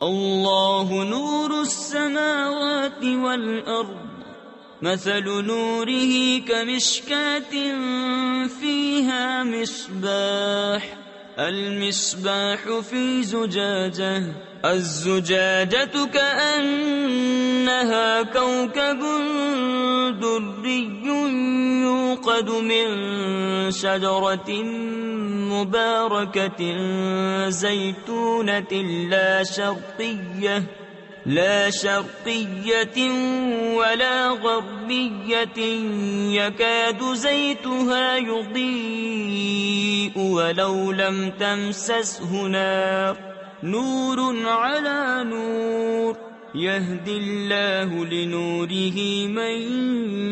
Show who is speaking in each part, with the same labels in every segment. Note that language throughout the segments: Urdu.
Speaker 1: اللہ نور السماوات والارض مثل نوره كمشكاة فيها مصباح المصباح في زجاجة الزجاجة كأنها كوكب دري يوقد من شجرة مباركة زيتونة لا شرقية ولا غربية يكاد زيتها يضيء ولو لم تمسسه نار نور على نور يهدي الله لنوره من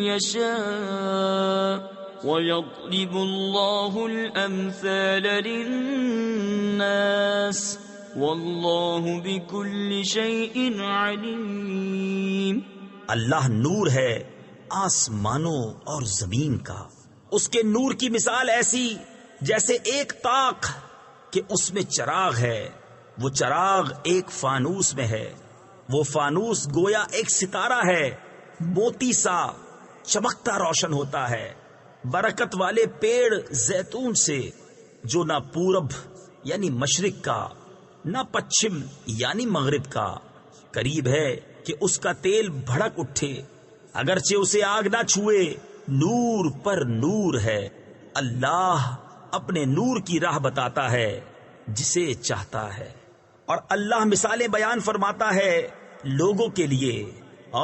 Speaker 1: يشاء ويضرب الله الأمثال للناس واللہ بکل شیء علیم۔
Speaker 2: اللہ نور ہے آسمانوں اور زمین کا، اس کے نور کی مثال ایسی جیسے ایک طاق کہ اس میں چراغ ہے، وہ چراغ ایک فانوس میں ہے، وہ فانوس گویا ایک ستارہ ہے، موتی سا چمکتا روشن ہوتا ہے، برکت والے پیڑ زیتون سے جو نہ پورب یعنی مشرق کا نہ پچھم یعنی مغرب کا، قریب ہے کہ اس کا تیل بھڑک اٹھے اگرچہ اسے آگ نہ چھوئے، نور پر نور ہے۔ اللہ اپنے نور کی راہ بتاتا ہے جسے چاہتا ہے، اور اللہ مثالیں بیان فرماتا ہے لوگوں کے لیے،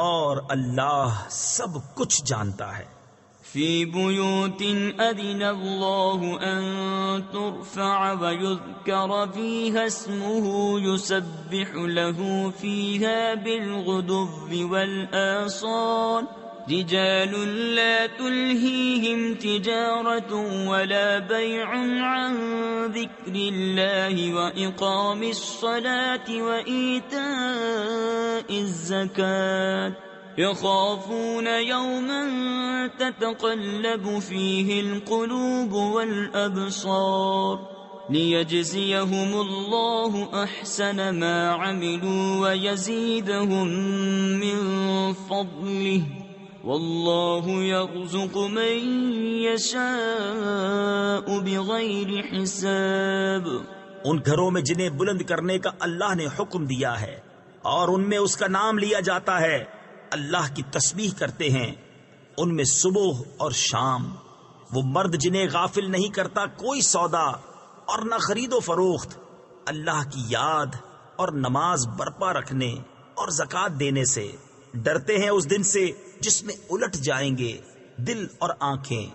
Speaker 2: اور اللہ سب کچھ جانتا ہے۔
Speaker 1: فی بیوت اذن اللہ ان ترفع ویذکر فیہا اسمہ یسبح له فیہا بالغدو والآصال رجال لا تلہیہم تجارت ولا بیع عن ذکر اللہ واقام الصلاة وإیتاء الزکاة يخافون يوما تتقلب فيه القلوب والأبصار ليجزيهم الله أحسن ما عملوا ويزيدهم من فضله والله يرزق من يشاء بغير حساب۔
Speaker 2: ان گھروں میں جنہیں بلند کرنے کا اللہ نے حکم دیا ہے اور ان میں اس کا نام لیا جاتا ہے، اللہ کی تسبیح کرتے ہیں ان میں صبح اور شام، وہ مرد جنہیں غافل نہیں کرتا کوئی سودا اور نہ خرید و فروخت، اللہ کی یاد اور نماز برپا رکھنے اور زکوٰۃ دینے سے، ڈرتے ہیں اس دن سے جس میں الٹ جائیں گے دل اور آنکھیں،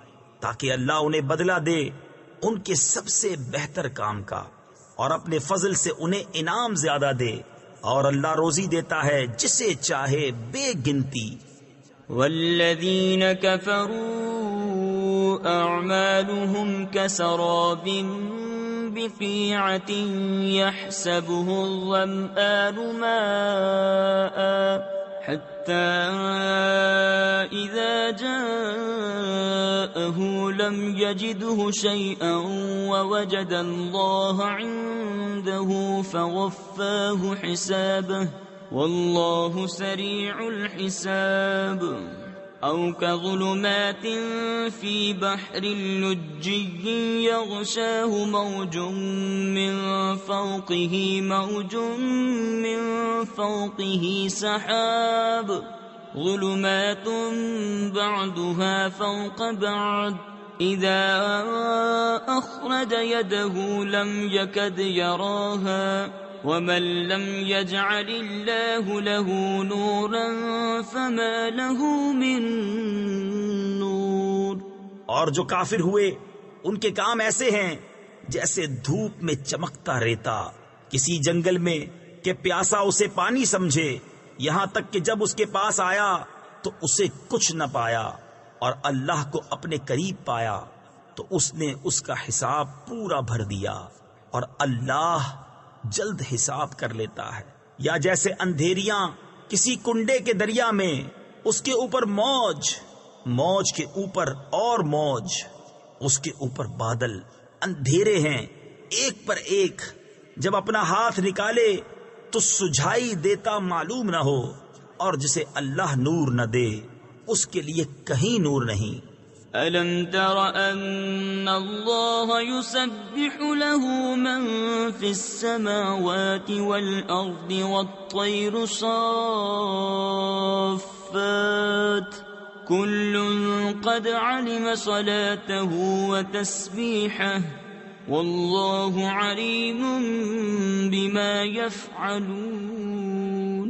Speaker 2: تاکہ اللہ انہیں بدلہ دے ان کے سب سے بہتر کام کا اور اپنے فضل سے انہیں انعام زیادہ دے، اور اللہ روزی دیتا ہے جسے چاہے بے گنتی۔
Speaker 1: والذین کفروا اعمالهم كسراب بقيعة يحسبه الظمآن ماء حتى إذا جاءه لم يجده شيئا ووجد الله عنده فوفاه حسابه والله سريع الحساب۔ أو كظلمات في بحر لجي يغشاه موج من فوقه سحاب ظلمات بعضها فوق بعض إذا أخرج يده لم يكد يراها ومن لم يجعل الله له نورا فما له من نور۔
Speaker 2: اور جو کافر ہوئے ان کے کام ایسے ہیں جیسے دھوپ میں چمکتا ریتا کسی جنگل میں کہ پیاسا اسے پانی سمجھے، یہاں تک کہ جب اس کے پاس آیا تو اسے کچھ نہ پایا، اور اللہ کو اپنے قریب پایا تو اس نے اس کا حساب پورا بھر دیا، اور اللہ جلد حساب کر لیتا ہے۔ یا جیسے اندھیریاں کسی کنڈے کے دریا میں، اس کے اوپر موج، موج کے اوپر اور موج، اس کے اوپر بادل، اندھیرے ہیں ایک پر ایک، جب اپنا ہاتھ نکالے تو سجھائی دیتا معلوم نہ ہو، اور جسے اللہ نور نہ دے اس کے لیے کہیں نور نہیں۔
Speaker 1: ألم تر أن الله يسبح له من في السماوات والأرض والطير صافات كل قد علم صلاته وتسبيحه والله عليم بما يفعلون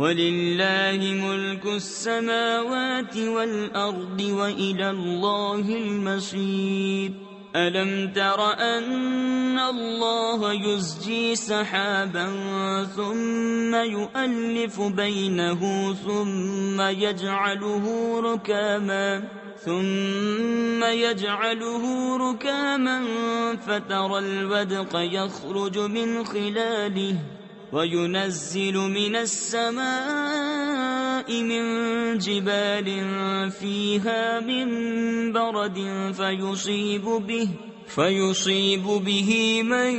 Speaker 1: وَلِلَّهِ مُلْكُ السَّمَاوَاتِ وَالْأَرْضِ وَإِلَى اللَّهِ الْمَصِيرُ أَلَمْ تَرَ أَنَّ اللَّهَ يُزْجِي سَحَابًا ثُمَّ يُؤَلِّفُ بَيْنَهُ ثُمَّ يَجْعَلُهُ رُكَامًا فَتَرَى الْوَدْقَ يَخْرُجُ مِنْ خِلَالِهِ وَيُنَزِّلُ مِنَ السَّمَاءِ مِن جِبَالٍ فِيهَا مِن بَرَدٍ فَيُصِيبُ بِهِ مَن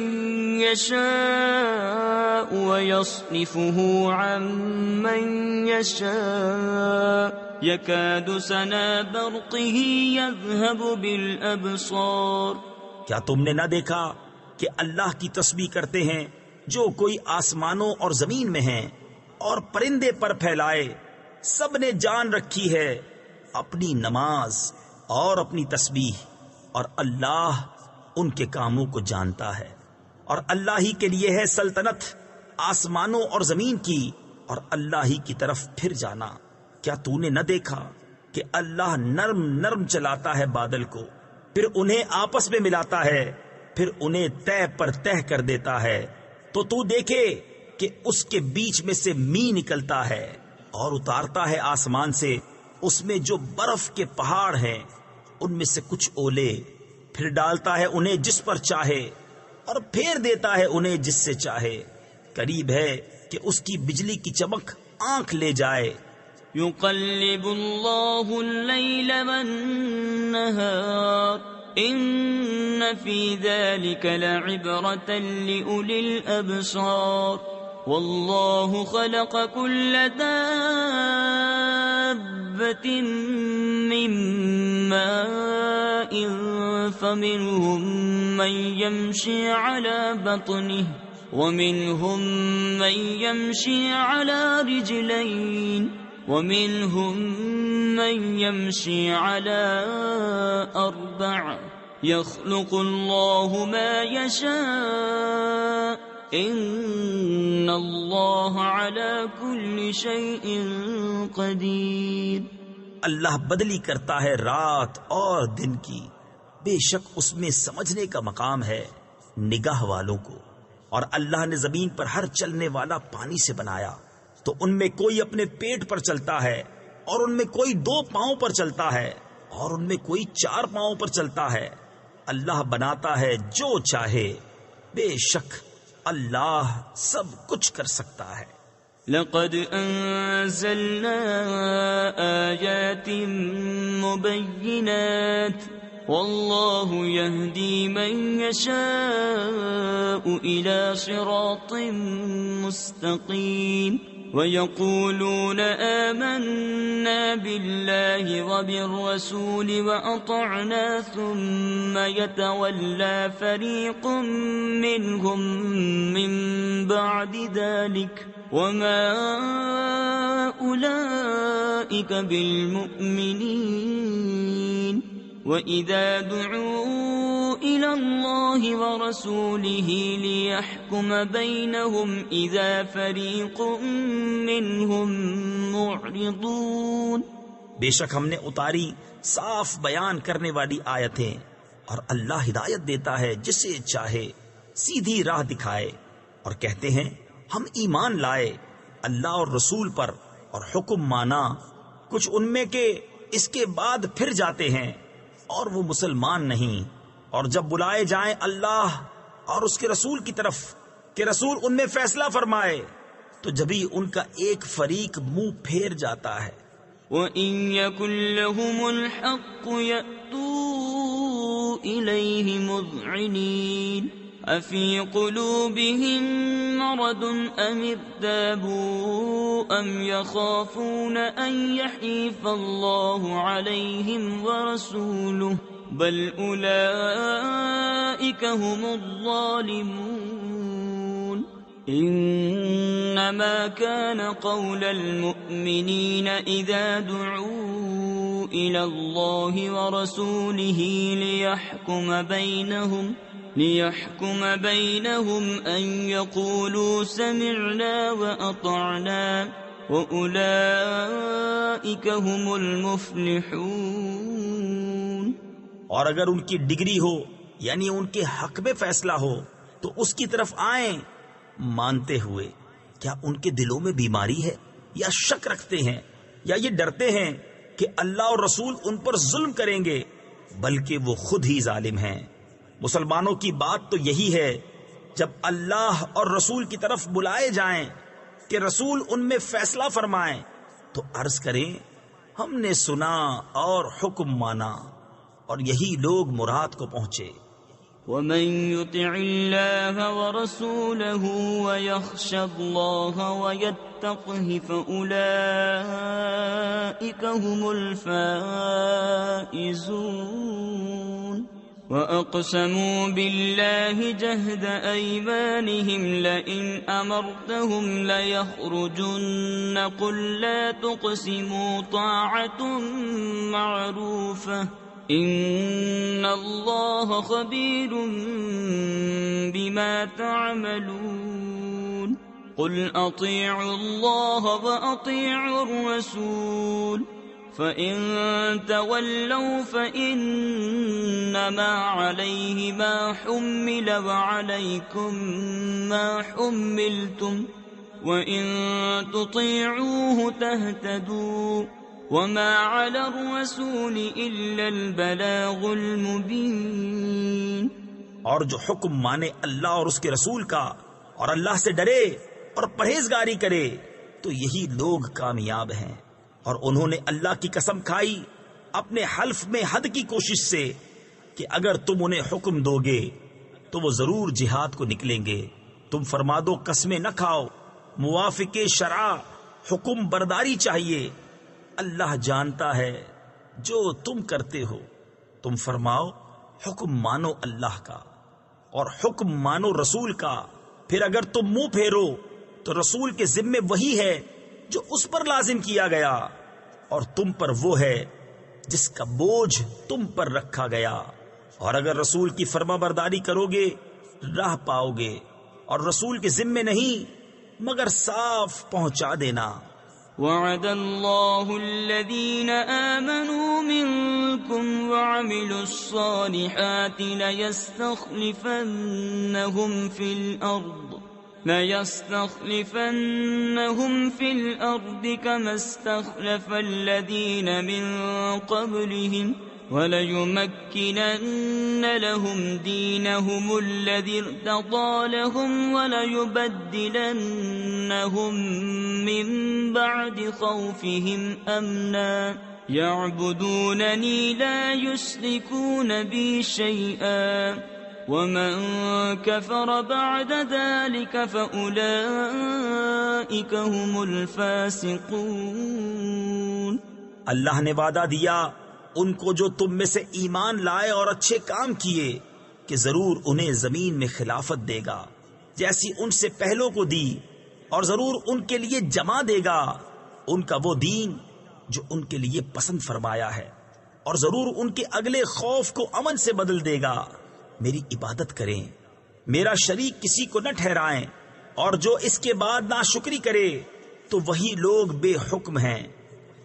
Speaker 1: يَشَاءُ وَيَصْرِفُهُ عَن مَّن يَشَاءُ يَكَادُ سَنَا بَرْقِهِ يَذْهَبُ بِالْأَبْصَارِ۔
Speaker 2: کیا تم نے نہ دیکھا کہ اللہ کی تسبیح کرتے ہیں جو کوئی آسمانوں اور زمین میں ہیں، اور پرندے پر پھیلائے، سب نے جان رکھی ہے اپنی نماز اور اپنی تسبیح، اور اللہ ان کے کاموں کو جانتا ہے، اور اللہ ہی کے لیے ہے سلطنت آسمانوں اور زمین کی، اور اللہ ہی کی طرف پھر جانا۔ کیا تو نے نہ دیکھا کہ اللہ نرم نرم چلاتا ہے بادل کو، پھر انہیں آپس میں ملاتا ہے، پھر انہیں تہ پر تہ کر دیتا ہے، تو تو دیکھے کہ اس کے بیچ میں سے می نکلتا ہے، اور اتارتا ہے آسمان سے اس میں جو برف کے پہاڑ ہیں، ان میں سے کچھ اولے، پھر ڈالتا ہے انہیں جس پر چاہے، اور پھیر دیتا ہے انہیں جس سے چاہے۔ قریب ہے کہ اس کی بجلی کی چمک آنکھ لے جائے۔
Speaker 1: يقلب الله الليل والنهار إن في ذلك لعبرة لأولي الأبصار والله خلق كل دابة من ماء فمنهم من يمشي على بطنه ومنهم من يمشي على رجلين ومنهم من يمشي على أربع يخلق الله ما يشاء إن الله على كل شيء قدير۔
Speaker 2: اللہ بدلی کرتا ہے رات اور دن کی، بے شک اس میں سمجھنے کا مقام ہے نگاہ والوں کو۔ اور اللہ نے زمین پر ہر چلنے والا پانی سے بنایا، تو ان میں کوئی اپنے پیٹ پر چلتا ہے، اور ان میں کوئی 2 پاؤں پر چلتا ہے، اور ان میں کوئی 4 پاؤں پر چلتا ہے۔ اللہ بناتا ہے جو چاہے، بے شک اللہ سب کچھ کر سکتا ہے۔
Speaker 1: لقد انزلنا آیات مبینات واللہ یہدی من یشاء الى صراط مستقیم وَيَقُولُونَ آمَنَّا بِاللَّهِ وَبِالرَّسُولِ وَأَطَعْنَا ثُمَّ يَتَوَلَّى فَرِيقٌ مِّنْهُمْ مِّن بَعْدِ ذَلِكَ وَمَا أُولَئِكَ بِالْمُؤْمِنِينَ وَإِذَا دُعُوا إِلَى اللَّهِ وَرَسُولِهِ لِيَحْكُمَ بَيْنَهُمْ إِذَا فَرِيقٌ مِّنْهُمْ مُعْرِضُونَ۔
Speaker 2: بے شک ہم نے اتاری صاف بیان کرنے والی آیتیں، اور اللہ ہدایت دیتا ہے جسے چاہے، سیدھی راہ دکھائے۔ اور کہتے ہیں ہم ایمان لائے اللہ اور رسول پر اور حکم مانا، کچھ ان میں کے اس کے بعد پھر جاتے ہیں اور وہ مسلمان نہیں، اور جب بلائے جائیں اللہ اور اس کے رسول کی طرف کہ رسول ان میں فیصلہ فرمائے، تو جبھی ان کا ایک فریق منہ پھیر جاتا ہے۔
Speaker 1: وَإِن يَكُن لَّهُمُ الْحَقُّ يَأْتُوا إِلَيْهِ مُذْعِنِينَ أفي قلوبهم مرض أم ارتابوا أم يخافون أن يحيف الله عليهم ورسوله بل أولئك هم الظالمون إنما كان قول المؤمنين إذا دعوا إلى الله ورسوله ليحكم بينهم أن يقولوا سمعنا وأطعنا وأولئك هم المفلحون.
Speaker 2: اور اگر ان کی ڈگری ہو یعنی ان کے حق میں فیصلہ ہو تو اس کی طرف آئیں مانتے ہوئے. کیا ان کے دلوں میں بیماری ہے یا شک رکھتے ہیں یا یہ ڈرتے ہیں کہ اللہ اور رسول ان پر ظلم کریں گے؟ بلکہ وہ خود ہی ظالم ہیں. مسلمانوں کی بات تو یہی ہے جب اللہ اور رسول کی طرف بلائے جائیں کہ رسول ان میں فیصلہ فرمائیں تو عرض کریں ہم نے سنا اور حکم مانا، اور یہی لوگ مراد کو پہنچے.
Speaker 1: ومن يطع الله ورسوله ويخشى الله ويتقه فأولئك هم الفائزون. وأقسموا بالله جهد أيمانهم لئن أمرتهم ليخرجن قل لا تقسموا طاعة معروفة إن الله خبير بما تعملون. قل أطيعوا الله وأطيعوا الرسول فإن تولوا فإنما عليه ما حمل وعليكم ما حملتم وإن تطيعوه تهتدوا وما على الرسول إلا البلاغ المبين.
Speaker 2: اور جو حکم مانے اللہ اور اس کے رسول کا اور اللہ سے ڈرے اور پرہیزگاری کرے تو یہی لوگ کامیاب ہیں. اور انہوں نے اللہ کی قسم کھائی اپنے حلف میں حد کی کوشش سے کہ اگر تم انہیں حکم دو گے تو وہ ضرور جہاد کو نکلیں گے. تم فرما دو قسمیں نہ کھاؤ، موافق شرع حکم برداری چاہیے. اللہ جانتا ہے جو تم کرتے ہو. تم فرماؤ حکم مانو اللہ کا اور حکم مانو رسول کا. پھر اگر تم منہ پھیرو تو رسول کے ذمے وہی ہے جو اس پر لازم کیا گیا، اور تم پر وہ ہے جس کا بوجھ تم پر رکھا گیا. اور اگر رسول کی فرما برداری کرو گے راہ پاؤ گے، اور رسول کے ذمے نہیں مگر صاف پہنچا دینا.
Speaker 1: وعد الله الذين آمنوا منكم وعملوا الصالحات ليستخلفنهم في الأرض كما استخلف الذين من قبلهم وليمكنن لهم دينهم الذي ارتضى لهم وليبدلنهم من بعد خوفهم أمنا يعبدونني لا يشركون بي شيئا ومن كفر بعد ذلك فأولئك هم الفاسقون.
Speaker 2: اللہ نے وعدہ دیا ان کو جو تم میں سے ایمان لائے اور اچھے کام کیے کہ ضرور انہیں زمین میں خلافت دے گا جیسی ان سے پہلوں کو دی، اور ضرور ان کے لیے جمع دے گا ان کا وہ دین جو ان کے لیے پسند فرمایا ہے، اور ضرور ان کے اگلے خوف کو امن سے بدل دے گا. میری عبادت کریں، میرا شریک کسی کو نہ ٹھہرائیں، اور جو اس کے بعد ناشکری کرے تو وہی لوگ بے حکم ہیں.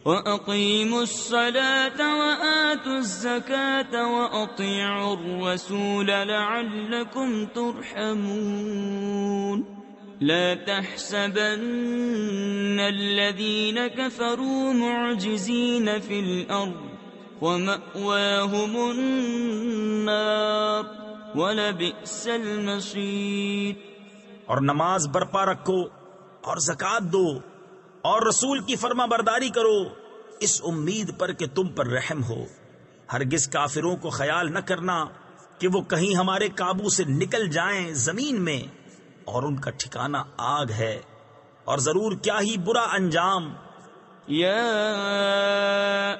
Speaker 1: وَأَقِيمُوا الصَّلَاةَ وَآتُوا الزَّكَاةَ وَأَطِيعُوا الرَّسُولَ لَعَلَّكُمْ تُرْحَمُونَ. لا تحسبن الذين كفروا معجزين في الأرض ومأواهم النار ولبئس المصير.
Speaker 2: اور نماز برپا رکھو اور زکوٰۃ دو اور رسول کی فرما برداری کرو اس امید پر کہ تم پر رحم ہو. ہرگز کافروں کو خیال نہ کرنا کہ وہ کہیں ہمارے قابو سے نکل جائیں زمین میں، اور ان کا ٹھکانہ آگ ہے، اور ضرور کیا ہی برا انجام۔
Speaker 1: يا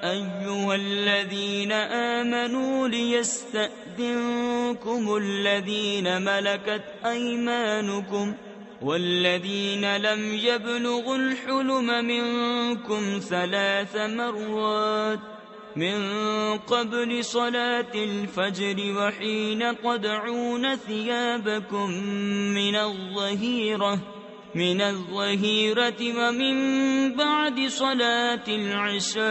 Speaker 1: أيها الذين آمنوا ليستأذنكم الذين ملكت أيمانكم والذين لم يبلغوا الحلم منكم 3 مرات من قبل صلاة الفجر وحين تضعون ثيابكم من الظهيرة ومن بعد صلاة العشاء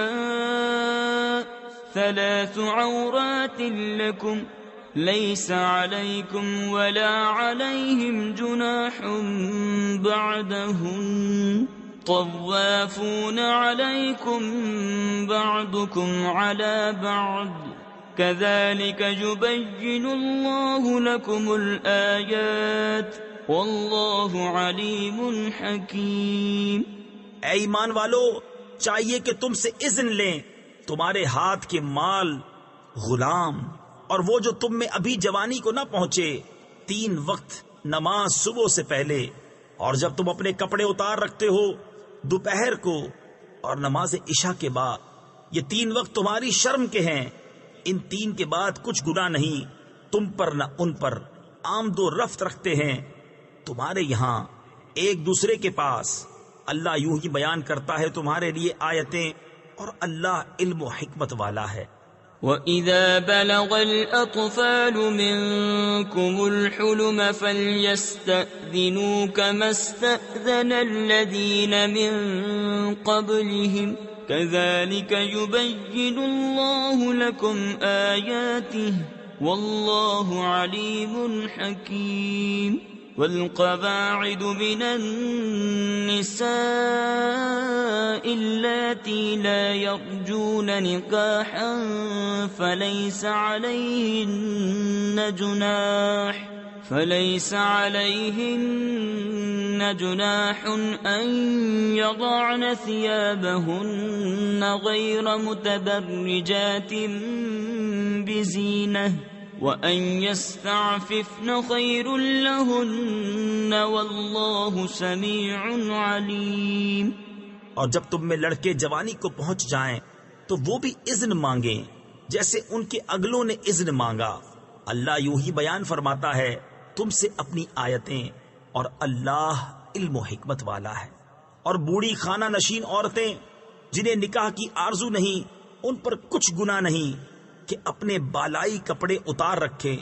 Speaker 1: 3 عورات لكم ليس عليكم ولا عليهم جناح بعدهن طوافون عليكم بعضكم على بعض كذلك يبين الله لكم الآيات واللہ علیم حکیم۔
Speaker 2: اے ایمان والو، چاہیے کہ تم سے اذن لیں تمہارے ہاتھ کے مال، غلام، اور وہ جو تم میں ابھی جوانی کو نہ پہنچے، 3 وقت نماز صبح سے پہلے، اور جب تم اپنے کپڑے اتار رکھتے ہو دوپہر کو اور نماز عشاء کے بعد، یہ 3 وقت تمہاری شرم کے ہیں۔ ان 3 کے بعد کچھ گناہ نہیں تم پر نہ ان پر، آمد و رفت رکھتے ہیں تمہارے یہاں ایک دوسرے کے پاس۔ اللہ یوں ہی بیان کرتا ہے تمہارے لیے آیتیں، اور اللہ علم و حکمت والا ہے۔
Speaker 1: وَإِذَا بَلَغَ الْأَطْفَالُ مِنكُمُ الْحُلُمَ فَلْيَسْتَأْذِنُوا كَمَا اسْتَأْذَنَ الَّذِينَ مِن قَبْلِهِمْ كَذَلِكَ يُبَيِّنُ اللَّهُ لَكُمْ آيَاتِهِ وَاللَّهُ عَلِيمٌ حَكِيمٌ۔ والقواعد من النساء اللاتي لا يرجون نكاحا فليس عليهن جناح أن يضعن ثيابهن غير متبرجات بزينة وَأَن يَسْتَعْفِفْنَ خَيْرٌ لَهُنَّ وَاللَّهُ سَمِيعٌ عَلِيمٌ۔
Speaker 2: اور جب تم میں لڑکے جوانی کو پہنچ جائیں تو وہ بھی اذن مانگیں جیسے ان کے اگلوں نے اذن مانگا۔ اللہ یوں ہی بیان فرماتا ہے تم سے اپنی آیتیں، اور اللہ علم و حکمت والا ہے۔ اور بوڑھی خانہ نشین عورتیں جنہیں نکاح کی آرزو نہیں، ان پر کچھ گناہ نہیں کہ اپنے بالائی کپڑے اتار رکھیں،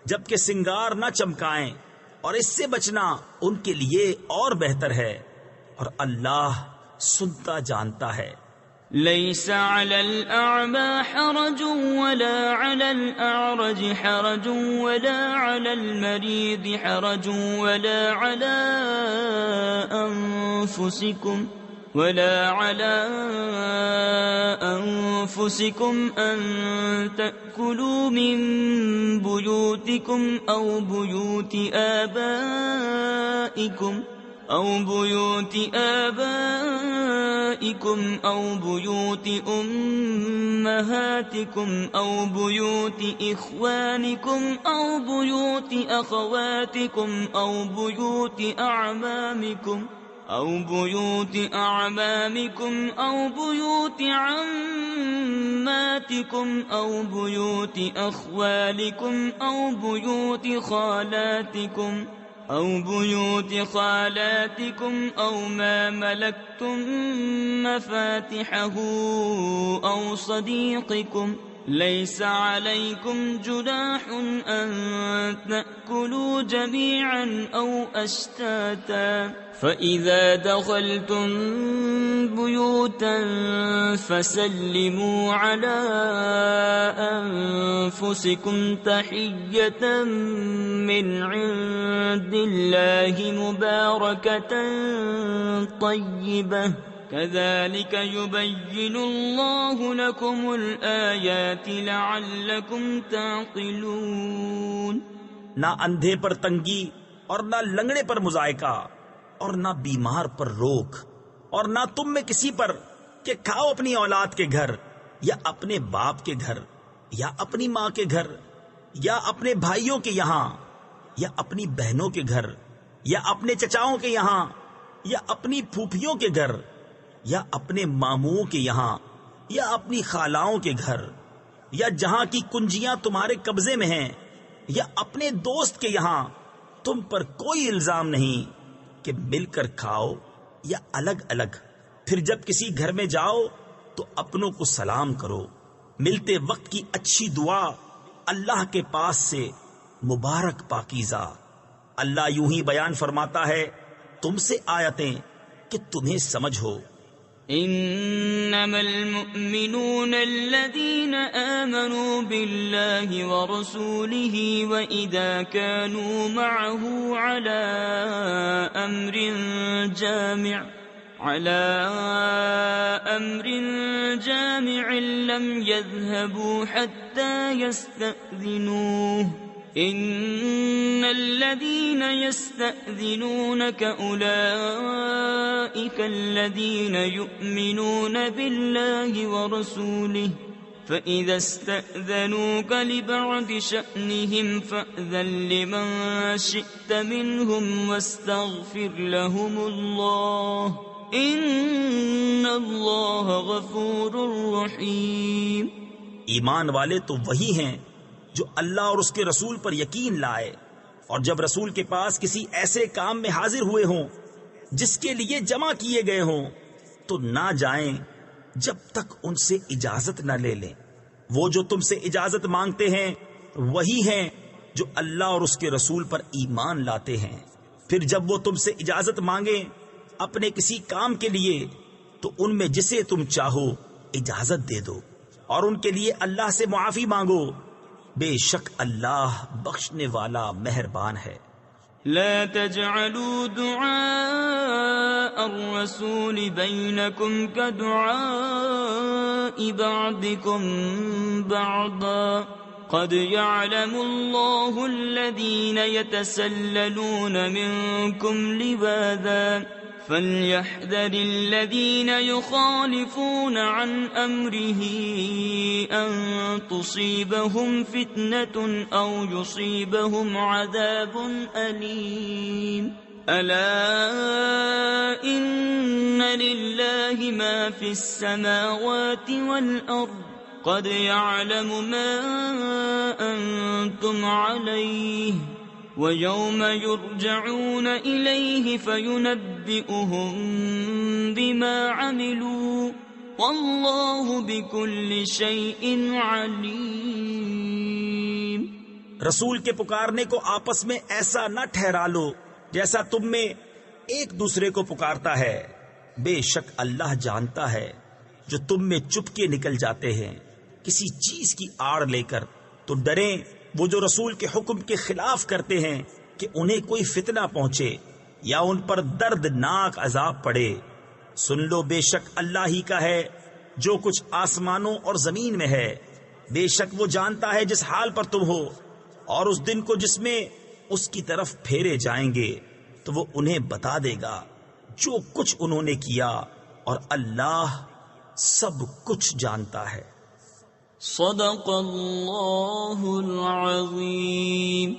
Speaker 2: جبکہ سنگار نہ چمکائیں، اور اس سے بچنا ان کے لیے اور بہتر ہے، اور اللہ سنتا جانتا ہے۔
Speaker 1: ليس على الأعمى حرج ولا على الأعرج حرج ولا على المريض حرج ولا على أنفسكم أن تأكلوا من بيوتكم أو بيوت آبائكم أو بيوت أمهاتكم أو بيوت إخوانكم أو بيوت أخواتكم أو بيوت أعمامكم أو بيوت عماتكم أو بيوت أخوالكم أو بيوت خالاتكم أو ما ملكتم مفاتحه أو صديقكم ليس عليكم جناح أن تأكلوا جميعا أو أشتاتا فإذا دخلتم بيوتا فسلموا على أنفسكم تحية من عند الله مباركة طيبة كذلك يبين الله لكم الآيات لعلكم تعقلون۔
Speaker 2: نہ اندھے پر تنگی اور نہ لنگڑے پر مذائقہ اور نہ بیمار پر روک، اور نہ تم میں کسی پر کہ کھاؤ اپنی اولاد کے گھر یا اپنے باپ کے گھر یا اپنی ماں کے گھر، یا اپنے بھائیوں کے یہاں، یا اپنی بہنوں کے گھر، یا اپنے چچاؤں کے یہاں، یا اپنی پھوپھیوں کے گھر، یا اپنے ماموں کے یہاں، یا اپنی خالاؤں کے گھر، یا جہاں کی کنجیاں تمہارے قبضے میں ہیں، یا اپنے دوست کے یہاں، تم پر کوئی الزام نہیں کہ مل کر کھاؤ یا الگ الگ۔ پھر جب کسی گھر میں جاؤ تو اپنوں کو سلام کرو۔ ملتے وقت کی اچھی دعا اللہ کے پاس سے مبارک پاکیزہ۔ اللہ یوں ہی بیان فرماتا ہے تم سے آیتیں کہ تمہیں سمجھ ہو۔
Speaker 1: انما المؤمنون الذين آمنوا بالله ورسوله واذا كانوا معه على امر جامع لم يذهبوا حتى يستأذنوه ان الذين يستأذنونك اولئك الذين يؤمنون بالله ورسوله فإذا استأذنوك لبعض شأنهم فأذن لمن شئت منهم واستغفر لهم الله ان اللہ غفور رحیم۔
Speaker 2: ایمان والے تو وہی ہیں جو اللہ اور اس کے رسول پر یقین لائے، اور جب رسول کے پاس کسی ایسے کام میں حاضر ہوئے ہوں جس کے لیے جمع کیے گئے ہوں تو نہ جائیں جب تک ان سے اجازت نہ لے لیں۔ وہ جو تم سے اجازت مانگتے ہیں وہی ہیں جو اللہ اور اس کے رسول پر ایمان لاتے ہیں۔ پھر جب وہ تم سے اجازت مانگیں اپنے کسی کام کے لیے تو ان میں جسے تم چاہو اجازت دے دو، اور ان کے لیے اللہ سے معافی مانگو، بے شک اللہ بخشنے والا مہربان ہے۔
Speaker 1: لا تجعلوا دعاء الرسول بينكم كدعاء بعضكم بعضا قد يعلم الله الذين يتسللون منكم لواذا فليحذر الذين يخالفون عن أمره أن تصيبهم فتنة أو يصيبهم عذاب أليم ألا إن لله ما في السماوات والأرض قد يعلم ما أنتم عليه وَيَوْمَ يُرْجَعُونَ إِلَيْهِ فَيُنَبِّئُهُم بِمَا عَمِلُوا وَاللَّهُ بِكُلِّ شَيْءٍ عَلِيمٌ۔
Speaker 2: رسول کے پکارنے کو آپس میں ایسا نہ ٹھہرا لو جیسا تم میں ایک دوسرے کو پکارتا ہے، بے شک اللہ جانتا ہے جو تم میں چپکے نکل جاتے ہیں کسی چیز کی آڑ لے کر۔ تو ڈریں وہ جو رسول کے حکم کے خلاف کرتے ہیں کہ انہیں کوئی فتنہ پہنچے یا ان پر دردناک عذاب پڑے۔ سن لو بے شک اللہ ہی کا ہے جو کچھ آسمانوں اور زمین میں ہے، بے شک وہ جانتا ہے جس حال پر تم ہو، اور اس دن کو جس میں اس کی طرف پھیرے جائیں گے تو وہ انہیں بتا دے گا جو کچھ انہوں نے کیا، اور اللہ سب کچھ جانتا ہے۔
Speaker 1: صدق اللہ العظیم۔